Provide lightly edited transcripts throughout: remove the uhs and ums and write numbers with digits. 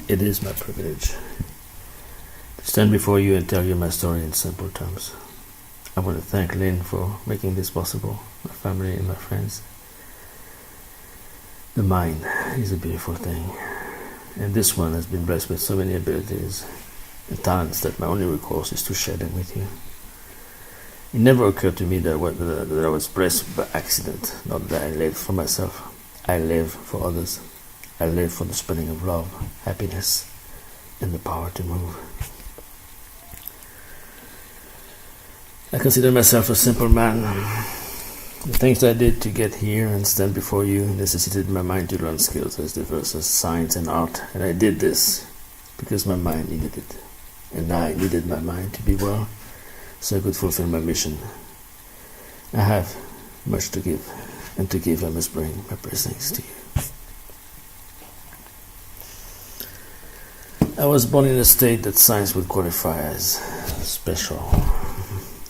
It is my privilege to stand before you and tell you my story in simple terms. I want to thank Lynn for making this possible, my family and my friends. The mind is a beautiful thing, and this one has been blessed with so many abilities and talents that my only recourse is to share them with you. It never occurred to me that I was blessed by accident, not that I live for myself. I live for others. I live for the spreading of love, happiness, and the power to move. I consider myself a simple man. The things I did to get here and stand before you necessitated my mind to learn skills as diverse as science and art, and I did this because my mind needed it, and I needed my mind to be well so I could fulfill my mission. I have much to give, and to give I must bring my blessings to you. I was born in a state that science would qualify as special.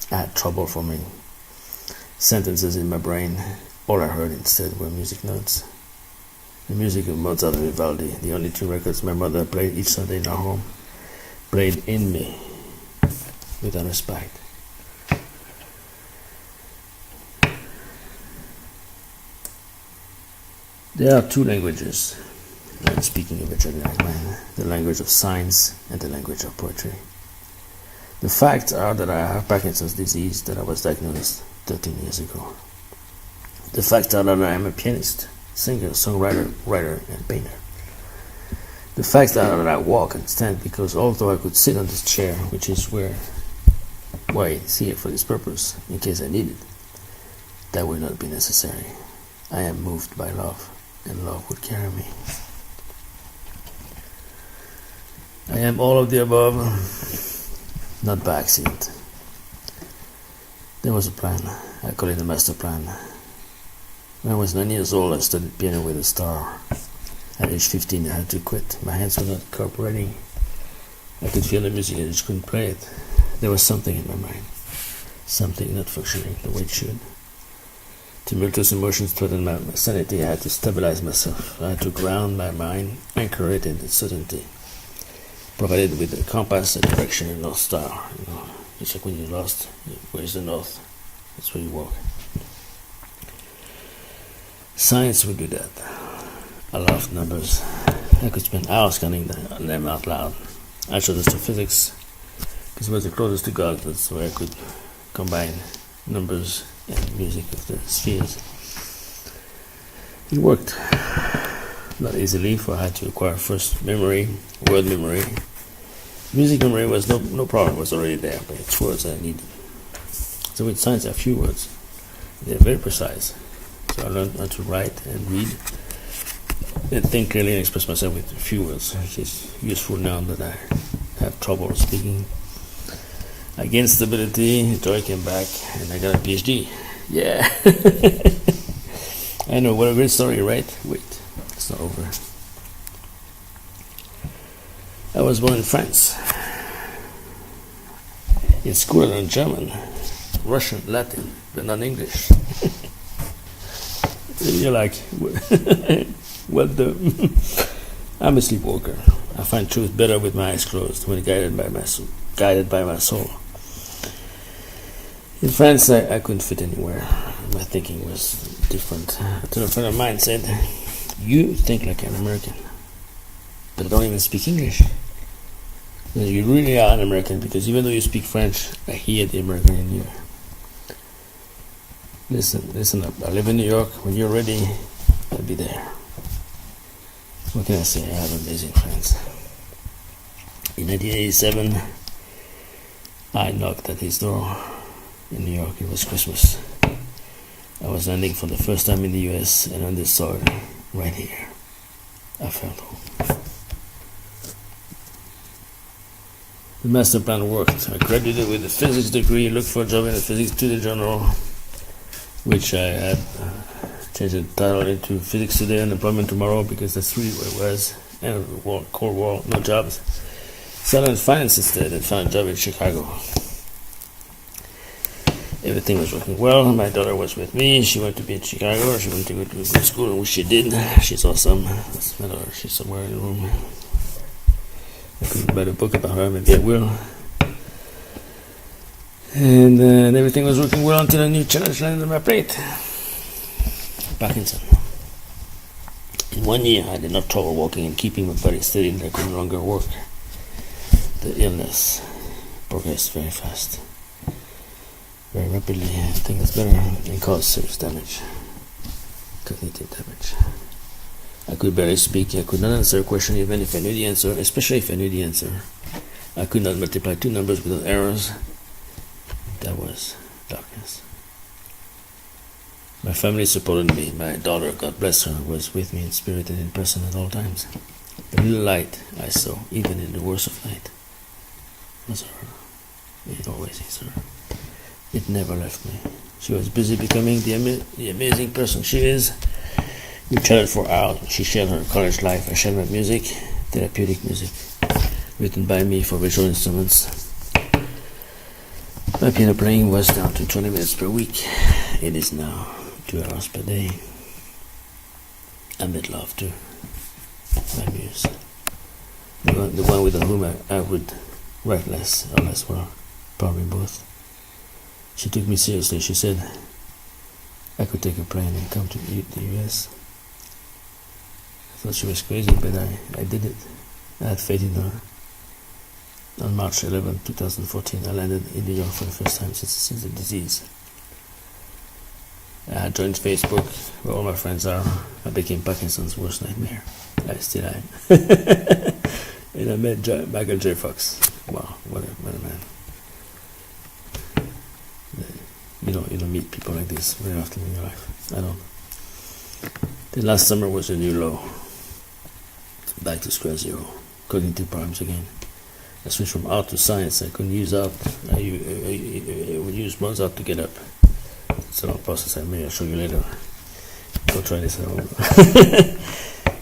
I had trouble forming sentences in my brain. All I heard instead were music notes. The music of Mozart and Vivaldi, the only two records my mother played each Sunday in our home, played in me without respect. There are two languages I'm speaking of, which are like mine, the language of science and the language of poetry. The facts are that I have Parkinson's disease that I was diagnosed 13 years ago. The facts are that I am a pianist, singer, songwriter, writer, and painter. The facts are that I walk and stand because although I could sit on this chair, which is why it's here for this purpose, in case I need it, that will not be necessary. I am moved by love, and love would carry me. I am all of the above, not by accident. There was a plan. I call it a master plan. When I was 9 years old, I studied piano with a star. At age 15, I had to quit. My hands were not cooperating. I could feel the music, I just couldn't play it. There was something in my mind, something not functioning the way it should. Tumultuous emotions threatened my sanity. I had to stabilize myself. I had to ground my mind, anchor it in certainty, provided with a compass, a direction, and a north star. Just like when you're lost, where's the north? That's where you walk. Science would do that. I loved numbers. I could spend hours counting them out loud. I chose astrophysics because it was the closest to God. That's where I could combine numbers and music of the spheres. It worked. Not easily, for I had to acquire first memory, word memory. Music memory was no problem, it was already there, but it's words I needed. So with science, there are few words. They're very precise. So I learned how to write and read and think clearly and express myself with few words, which is useful now that I have trouble speaking. I gained stability, joy came back, and I got a PhD. Yeah! I know, what a great story, right? Wait, it's not over. I was born in France. In school I learned German, Russian, Latin, but not English. You're like, what the? I'm a sleepwalker. I find truth better with my eyes closed when guided by my soul. In France, I couldn't fit anywhere. My thinking was different. Until a friend of mine said, "You think like an American, but I don't even speak English." You really are an American because even though you speak French, I hear the American in you. Listen up. I live in New York. When you're ready, I'll be there. What can I say? I have amazing friends. In 1987, I knocked at his door in New York. It was Christmas. I was landing for the first time in the US, and on this soil, right here, I felt home. The master plan worked. I graduated with a physics degree, looked for a job in the Physics Today journal, which I had changed the title into Physics Today, Unemployment Tomorrow, because that's really what it was. End of the world, Cold War, no jobs. So I learned finance instead and found a job in Chicago. Everything was working well. My daughter was with me. She wanted to be in Chicago. She wanted to go to good school, which she did. She's awesome. That's my daughter. She's somewhere in the room. I couldn't write a book about her, maybe I will. And everything was working well until a new challenge landed on my plate. Parkinson. In 1 year, I did not trouble walking and keeping my body steady, and I could no longer work. The illness progressed very fast, very rapidly. I think it's better, and caused serious damage, cognitive damage. I could barely speak. I could not answer a question even if I knew the answer, especially if I knew the answer. I could not multiply two numbers without errors. That was darkness. My family supported me. My daughter, God bless her, was with me in spirit and in person at all times. The little light I saw, even in the worst of night, was her. It always is her. It never left me. She was busy becoming the amazing person she is. We chatted for hours. She shared her college life. I shared my music, therapeutic music, written by me for visual instruments. My piano playing was down to 20 minutes per week. It is now 2 hours per day. I made love to my muse, the one with whom I would write less or less well, probably both. She took me seriously. She said I could take a plane and come to the US. I thought she was crazy, but I did it. I had faith in her. On March 11, 2014, I landed in New York for the first time since the disease. I had joined Facebook, where all my friends are. I became Parkinson's worst nightmare. I still am. And I met Michael J. Fox. Wow, what a man. You don't meet people like this very often in your life. I don't. The last summer was a new low. Back to square zero. Cognitive problems again. I switched from art to science. I couldn't use art. I would use Mozart to get up. It's a long process. I'll show you later. Go try this at home.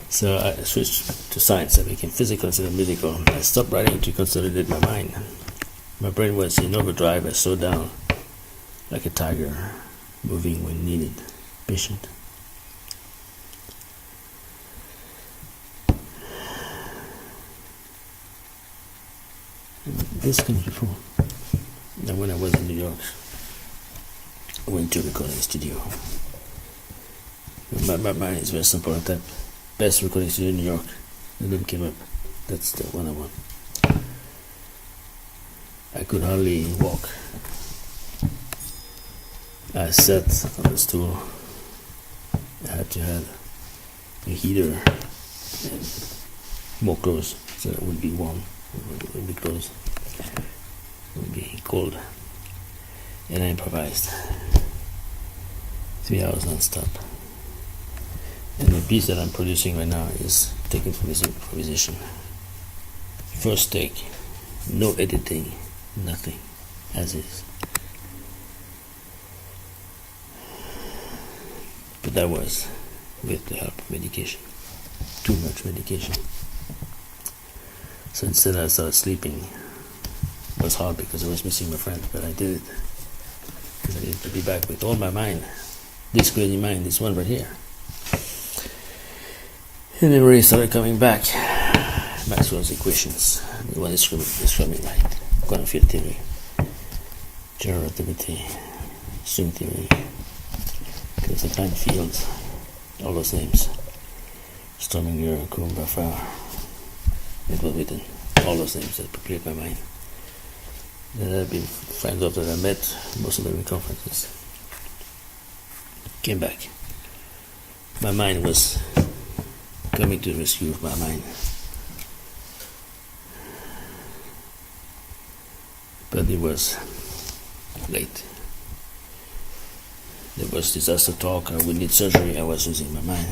So I switched to science. I became physical instead of musical. I stopped writing to consolidate my mind. My brain was in overdrive. I slowed down like a tiger, moving when needed, patient. This comes before. Now, when I was in New York, I went to a recording studio. My mind is very simple at that. Best recording studio in New York. The name came up. That's the one I want. I could hardly walk. I sat on the stool. I had to have a heater and more clothes so that it would be warm. It would be closed. It would be cold. And I improvised. 3 hours non-stop. And the piece that I'm producing right now is taken from this improvisation. First take, no editing, nothing, as is. But that was with the help of medication. Too much medication. So instead I started sleeping. It was hard because I was missing my friend, but I did it. Because I needed to be back with all my mind. This crazy mind, this one right here. And it really started coming back. Maxwell's equations. The one describing light. Quantum field theory. General relativity. String theory. Time fields. All those names. Strominger, Coulomb, Barfar. Edward Witten. All those names that prepared my mind. That I've been friends of that I met most of them in conferences. Came back. My mind was coming to the rescue of my mind. But it was late. There was disaster talk, I would need surgery, I was losing my mind.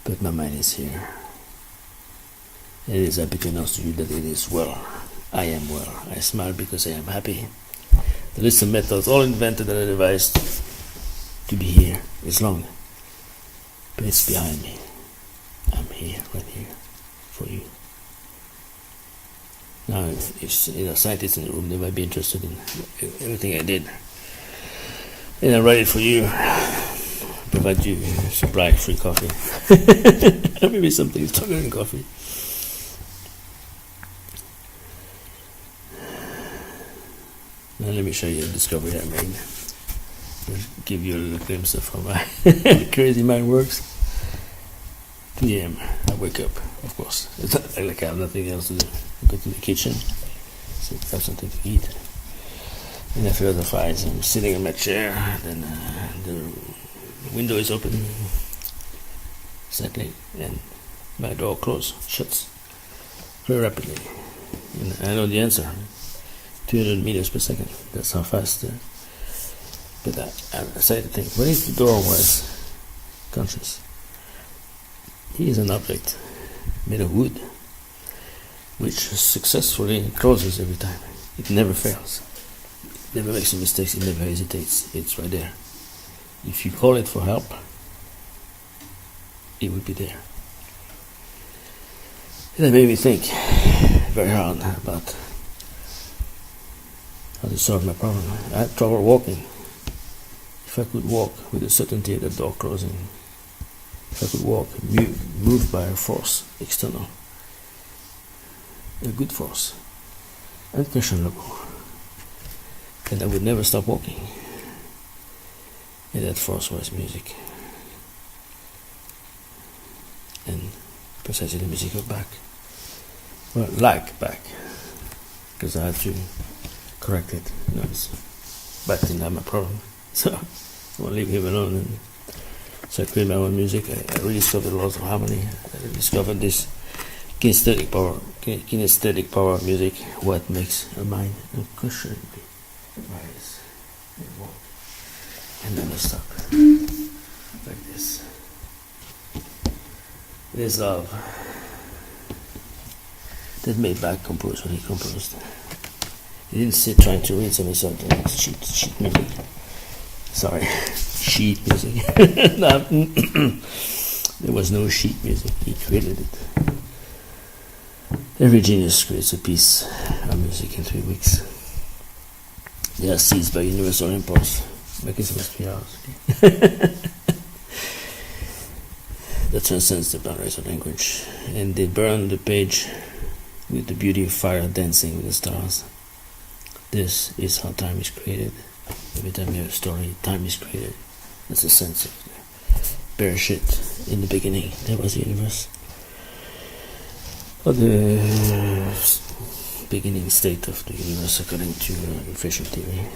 But my mind is here. It is happy to announce to you that it is well. I am well. I smile because I am happy. The list of methods, all invented and devised to be here, is long. But it's behind me. I'm here, right here, for you. Now, if there are scientists in the room, they might be interested in everything I did. And I write it for you. But about you supply free coffee? Maybe something is stronger than coffee. Now let me show you a discovery I made. I'll give you a little glimpse of how my crazy mind works. 2 a.m. I wake up, of course. It's not like I have nothing else to do. I go to the kitchen, so I have something to eat. And I feel the fires. I'm sitting in my chair, then the window is open, exactly, and my door shuts very rapidly. And I know the answer, 200 meters per second. That's how fast. But I started to think, what if the door was conscious? He is an object made of wood, which successfully closes every time. It never fails. It never makes mistakes. It never hesitates. It's right there. If you call it for help, it will be there. That made me think very hard about how to solve my problem. I had trouble walking. If I could walk with the certainty of the door closing, if I could walk, moved by a force, external, a good force, unquestionable, then I would never stop walking. And that force was music. And precisely the music of Bach. Well, like Bach, because I had to correct it. Bach didn't have my problem, so I won't leave him alone. And so I created my own music. I rediscovered lots of harmony. I rediscovered this kinesthetic power of music, what makes a mind unquestionably rise and walk and never stop. Like this. It is love that made Bach compose what he composed. He didn't sit trying to read some sheet music. Sorry, sheet music. There was no sheet music. He created it. Every genius creates a piece of music in 3 weeks. They are seized by universal impulse. Mechanism 3 hours. That transcends the boundaries of language. And they burn the page with the beauty of fire dancing with the stars. This is how time is created. Every time you have a story, time is created. That's the sense of the bare shit. In the beginning, there was the universe. Or the beginning state of the universe according to inflation theory.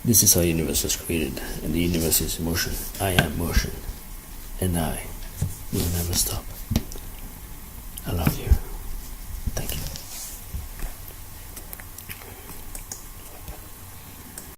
This is how the universe was created, and the universe is motion. I am motion, and I will never stop. I love you.